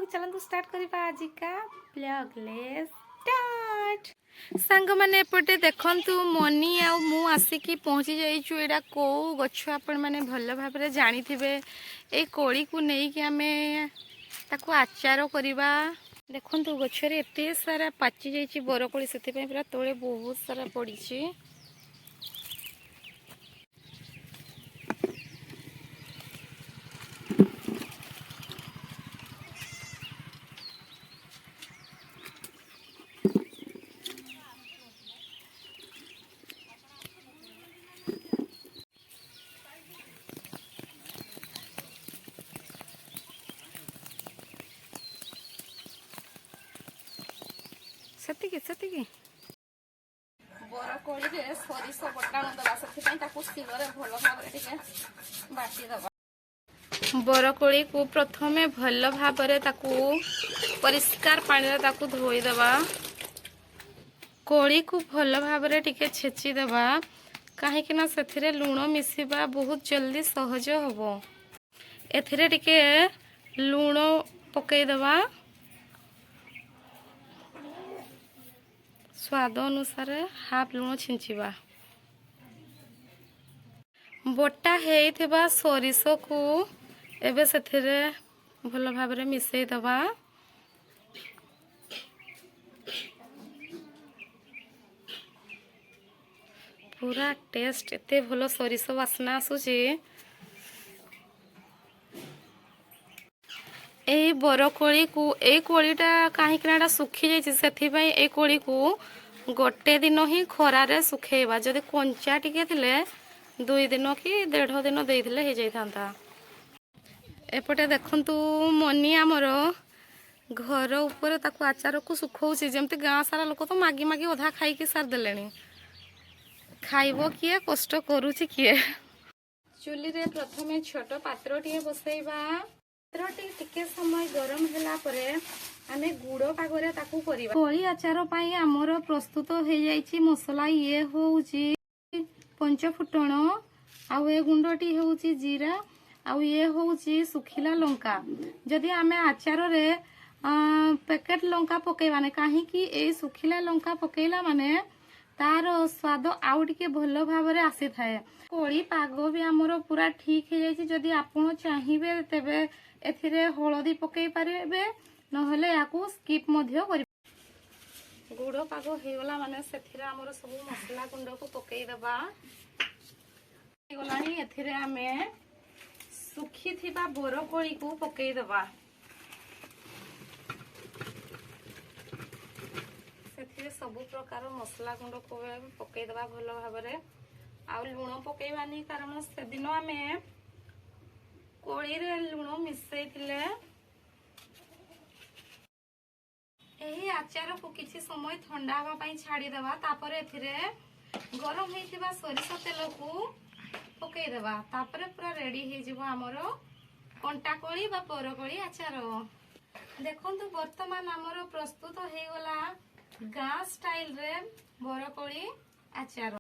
चलतु स्टार्ट करवा आज का ब्लॉग स्टार्ट। सांग मैंने एपटे देखंतु मनी आ मु आसिकी पहुँची जाइछु। एडा को गछ आपण माने भल भाबरे जानिथिबे। ए कोड़ी को नेई कि आमे ताको आचार करबा। देखंतु गछरे एते सारा पाची जाइछि बरकोड़ी, सेति पय पूरा तळे बहुत सारा पड़िछि। सेतिके सेतिके बरकोड़ी रे सरिष बटाण दबा, सेति पय ताको सिलरे भल भाबरे टिके बाटी दबा। बरकोड़ी को प्रथमे भल भाबरे ताको परिष्कार पानी रे ताको धोई दबा। कोड़ी को भल भाबरे टिके छेची दबा, काहे कि ना सेथिरे लूण मिसिबा बहुत जल्दी सहज होबो। एथिरे टिके लूण पकई दबा, स्वाद अनुसार हाफ लूण छिंचिबा। बटा हेइथिबा सरिष को एबे सेथिरे भल भाबरे मिसई दबा। पूरा टेस्ट एते भल सरिष वासना आसुची। ए बरकोड़ी को ए कोड़ीटा कहीं सुखी जाइए, से कोड़ी को गोटे दिन ही खरारे सुखेबा। जदि कंचा टिके थिले 2 दिन कि 1.5 दिन देइथिले हे जाइथांता। एपटे देखंतु मनी आमर घर ऊपर ताको आचार को सुखौछि। जेमति गाँ सारा लोक तो मागी मागी अधा खाइकी सार देलेनी। खाइबो किए, कष्ट करूछि किए। चुली रे प्रथमे छोट पात्रटिए बसैबा। पात्रटी टिके समय गरम होला परे आमे गुड़ पागरे ताकू करिबा। कोली आचार पाई हमर प्रस्तुत हो जाइछि मसला। ये होउछि 5 फुटण, आउ ए गुंडटी होउछि जीरा, आउ ये होउछि सुखिला लंका। जदि आमे आचार रे पैकेट लंका पकेबा ने, काहे कि ए सुखिला लंका पकेला माने तार स्वाद आउ टिके भल भाबरे आसी थाए। कोली पाग भी हमर पूरा ठीक हो जाइछि। जदि आपण चाहिबे तेबे एथिरे हळदी पकेई पारिबे, नहले याकू स्किप मध्य करि। गुड़ पाग हेगला माने सेथिरे हमर सब मसला गुंड को पकेई दबा। हेगलानी एथिरे आमे सुखी थिबा बरकोड़ी को पकेई दबा। सेथिरे सब प्रकार मसला गुंड को पकेई दबा भल भाबरे। आ लूण पकेइबानी, कारण से दिन आमे कोड़ी रे लूण मिसई थिले। एही आचार को किछि समय ठंडा हवा पई छाड़ी देबा। तापरे एथिरे गरम हेइथिबा सरिष तेल को पकेई देबा। तापरे पूरा रेडी हे जिवो हमरो कंटा कोड़ी बा बरकोड़ी आचार। देखंतु वर्तमान हमरो प्रस्तुत हे गला गाँ स्टाइल रे बरकोड़ी आचार।